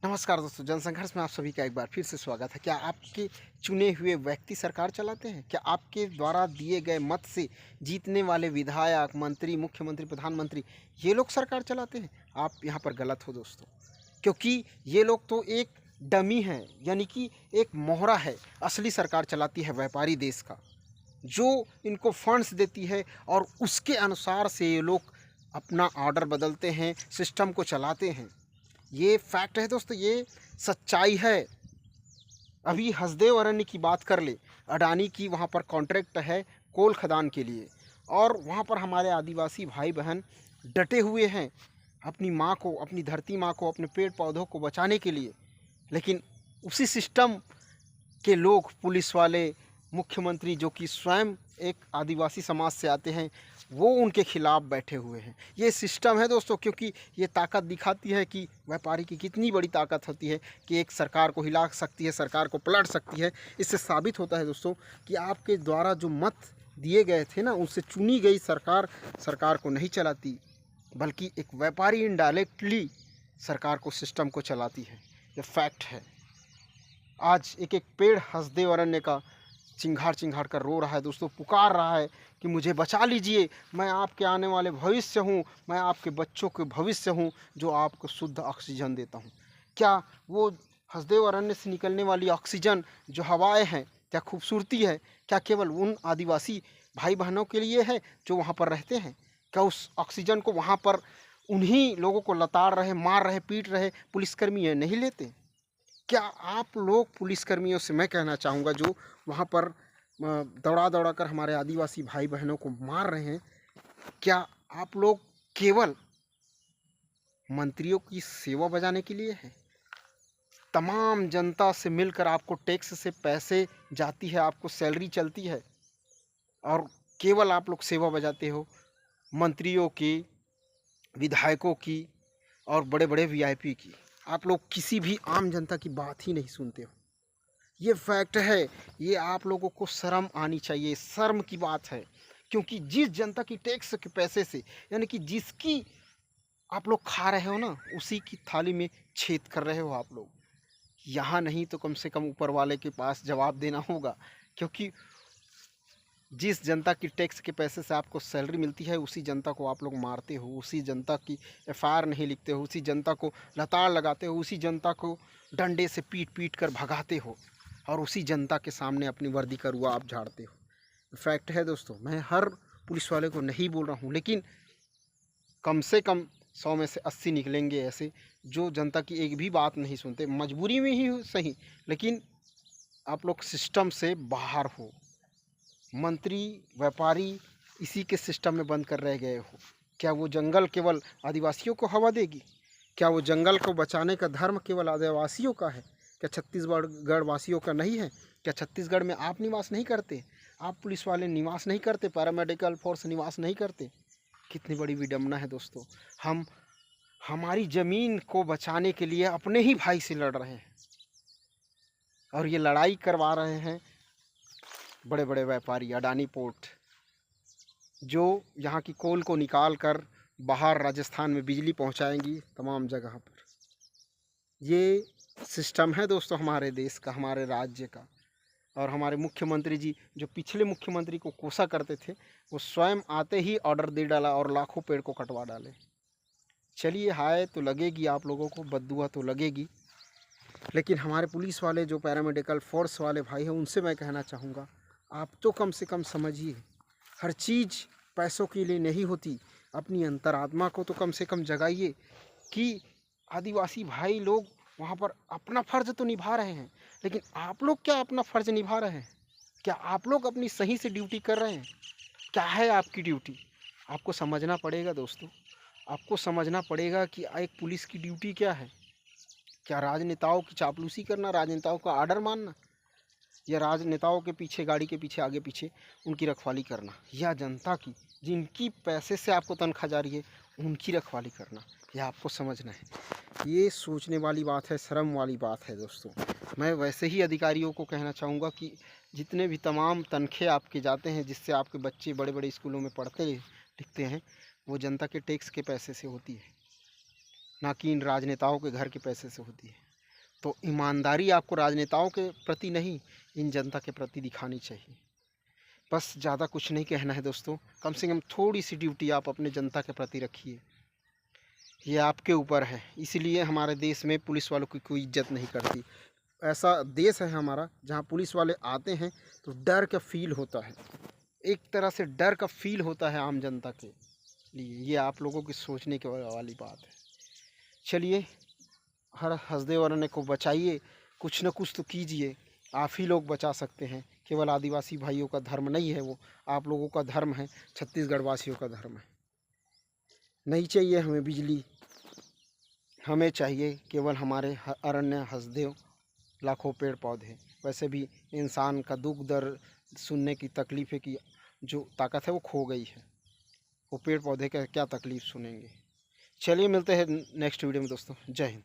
नमस्कार दोस्तों, जनसंघर्ष में आप सभी का एक बार फिर से स्वागत है। क्या आपके चुने हुए व्यक्ति सरकार चलाते हैं? क्या आपके द्वारा दिए गए मत से जीतने वाले विधायक, मंत्री, मुख्यमंत्री, प्रधानमंत्री ये लोग सरकार चलाते हैं? आप यहाँ पर गलत हो दोस्तों, क्योंकि ये लोग तो एक डमी हैं, यानी कि एक मोहरा है। असली सरकार चलाती है व्यापारी देश का, जो इनको फंड्स देती है और उसके अनुसार से ये लोग अपना ऑर्डर बदलते हैं, सिस्टम को चलाते हैं। ये फैक्ट है दोस्तों, ये सच्चाई है। अभी हसदेव अरण्य की बात कर ले, अडानी की वहाँ पर कॉन्ट्रैक्ट है कोल खदान के लिए, और वहाँ पर हमारे आदिवासी भाई बहन डटे हुए हैं अपनी माँ को, अपनी धरती माँ को, अपने पेड़ पौधों को बचाने के लिए। लेकिन उसी सिस्टम के लोग, पुलिस वाले, मुख्यमंत्री जो कि स्वयं एक आदिवासी समाज से आते हैं, वो उनके खिलाफ बैठे हुए हैं। ये सिस्टम है दोस्तों, क्योंकि ये ताकत दिखाती है कि व्यापारी की कितनी बड़ी ताकत होती है कि एक सरकार को हिला सकती है, सरकार को पलट सकती है। इससे साबित होता है दोस्तों कि आपके द्वारा जो मत दिए गए थे ना, उनसे चुनी गई सरकार सरकार को नहीं चलाती, बल्कि एक व्यापारी इनडायरेक्टली सरकार को, सिस्टम को चलाती है। ये फैक्ट है। आज एक एक पेड़ हसदेव अरण्य का चिंघाड़ चिंघाड़ कर रो रहा है दोस्तों, पुकार रहा है कि मुझे बचा लीजिए, मैं आपके आने वाले भविष्य हूँ, मैं आपके बच्चों के भविष्य हूँ, जो आपको शुद्ध ऑक्सीजन देता हूँ। क्या वो हसदेव अरण्य से निकलने वाली ऑक्सीजन, जो हवाएं हैं, क्या खूबसूरती है? क्या केवल उन आदिवासी भाई बहनों के लिए है जो वहाँ पर रहते हैं? क्या उस ऑक्सीजन को वहाँ पर उन्हीं लोगों को लताड़ रहे, मार रहे, पीट रहे पुलिसकर्मी ये नहीं लेते? क्या आप लोग पुलिसकर्मियों से, मैं कहना चाहूँगा, जो वहाँ पर दौड़ा दौड़ा कर हमारे आदिवासी भाई बहनों को मार रहे हैं, क्या आप लोग केवल मंत्रियों की सेवा बजाने के लिए हैं? तमाम जनता से मिलकर आपको टैक्स से पैसे जाती है, आपको सैलरी चलती है, और केवल आप लोग सेवा बजाते हो मंत्रियों की, विधायकों की और बड़े बड़े वीआईपी की। आप लोग किसी भी आम जनता की बात ही नहीं सुनते हो। ये फैक्ट है। ये आप लोगों को शर्म आनी चाहिए, शर्म की बात है। क्योंकि जिस जनता की टैक्स के पैसे से, यानी कि जिसकी आप लोग खा रहे हो ना, उसी की थाली में छेद कर रहे हो आप लोग। यहाँ नहीं तो कम से कम ऊपर वाले के पास जवाब देना होगा, क्योंकि जिस जनता की टैक्स के पैसे से आपको सैलरी मिलती है, उसी जनता को आप लोग मारते हो, उसी जनता की एफआईआर नहीं लिखते हो, उसी जनता को लताड़ लगाते हो, उसी जनता को डंडे से पीट पीट कर भगाते हो, और उसी जनता के सामने अपनी वर्दी का रुआ आप झाड़ते हो। फैक्ट है दोस्तों। मैं हर पुलिस वाले को नहीं बोल रहा हूँ, लेकिन कम से कम 100 में से 80 निकलेंगे ऐसे जो जनता की एक भी बात नहीं सुनते, मजबूरी में ही सही, लेकिन आप लोग सिस्टम से बाहर हो। मंत्री, व्यापारी इसी के सिस्टम में बंद कर रह गए हो। क्या वो जंगल केवल आदिवासियों को हवा देगी? क्या वो जंगल को बचाने का धर्म केवल आदिवासियों का है? क्या छत्तीसगढ़ वासियों का नहीं है? क्या छत्तीसगढ़ में आप निवास नहीं करते? आप पुलिस वाले निवास नहीं करते? पैरामेडिकल फोर्स निवास नहीं करते? कितनी बड़ी विडम्बना है दोस्तों। हम हमारी ज़मीन को बचाने के लिए अपने ही भाई से लड़ रहे हैं, और ये लड़ाई करवा रहे हैं बड़े बड़े व्यापारी, अडानी पोर्ट, जो यहाँ की कोल को निकाल कर बाहर राजस्थान में बिजली पहुँचाएंगी तमाम जगह पर। ये सिस्टम है दोस्तों हमारे देश का, हमारे राज्य का। और हमारे मुख्यमंत्री जी, जो पिछले मुख्यमंत्री को कोसा करते थे, वो स्वयं आते ही ऑर्डर दे डाला और लाखों पेड़ को कटवा डाले। चलिए, हाय तो लगेगी आप लोगों को, बद्दुआ तो लगेगी, लेकिन हमारे पुलिस वाले, जो पैरामेडिकल फोर्स वाले भाई हैं, उनसे मैं कहना चाहूँगा, आप तो कम से कम समझिए, हर चीज़ पैसों के लिए नहीं होती। अपनी अंतरात्मा को तो कम से कम जगाइए कि आदिवासी भाई लोग वहाँ पर अपना फ़र्ज़ तो निभा रहे हैं, लेकिन आप लोग क्या अपना फ़र्ज़ निभा रहे हैं? क्या आप लोग अपनी सही से ड्यूटी कर रहे हैं? क्या है आपकी ड्यूटी? आपको समझना पड़ेगा दोस्तों। आपको समझना पड़ेगा कि एक पुलिस की ड्यूटी क्या है। क्या राजनेताओं की चापलूसी करना, राजनेताओं का आर्डर मानना, या राजनेताओं के पीछे, गाड़ी के पीछे, आगे पीछे उनकी रखवाली करना, या जनता की, जिनकी पैसे से आपको तनख्वाह जा रही है, उनकी रखवाली करना? यह आपको समझना है। ये सोचने वाली बात है, शर्म वाली बात है दोस्तों। मैं वैसे ही अधिकारियों को कहना चाहूँगा कि जितने भी तमाम तनखे आपके जाते हैं, जिससे आपके बच्चे बड़े बड़े स्कूलों में पढ़ते लिखते हैं, वो जनता के टैक्स के पैसे से होती है, ना कि इन राजनेताओं के घर के पैसे से होती है। तो ईमानदारी आपको राजनेताओं के प्रति नहीं, इन जनता के प्रति दिखानी चाहिए। बस ज़्यादा कुछ नहीं कहना है दोस्तों, कम से कम थोड़ी सी ड्यूटी आप अपने जनता के प्रति रखिए, ये आपके ऊपर है। इसीलिए हमारे देश में पुलिस वालों की कोई इज्जत नहीं करती। ऐसा देश है हमारा जहाँ पुलिस वाले आते हैं तो डर का फील होता है, एक तरह से डर का फील होता है आम जनता के लिए। ये आप लोगों की सोचने के वाली बात है। चलिए, हर हंसदेवरने को बचाइए, कुछ न कुछ तो कीजिए, आप ही लोग बचा सकते हैं। केवल आदिवासी भाइयों का धर्म नहीं है वो, आप लोगों का धर्म है, छत्तीसगढ़ वासियों का धर्म है। नहीं चाहिए हमें बिजली, हमें चाहिए केवल हमारे अरण्य हंसदेव, लाखों पेड़ पौधे। वैसे भी इंसान का दुख दर्द सुनने की तकलीफ़ की जो ताकत है वो खो गई है, वो पेड़ पौधे का क्या तकलीफ़ सुनेंगे। चलिए मिलते हैं नेक्स्ट वीडियो में दोस्तों। जय हिंद।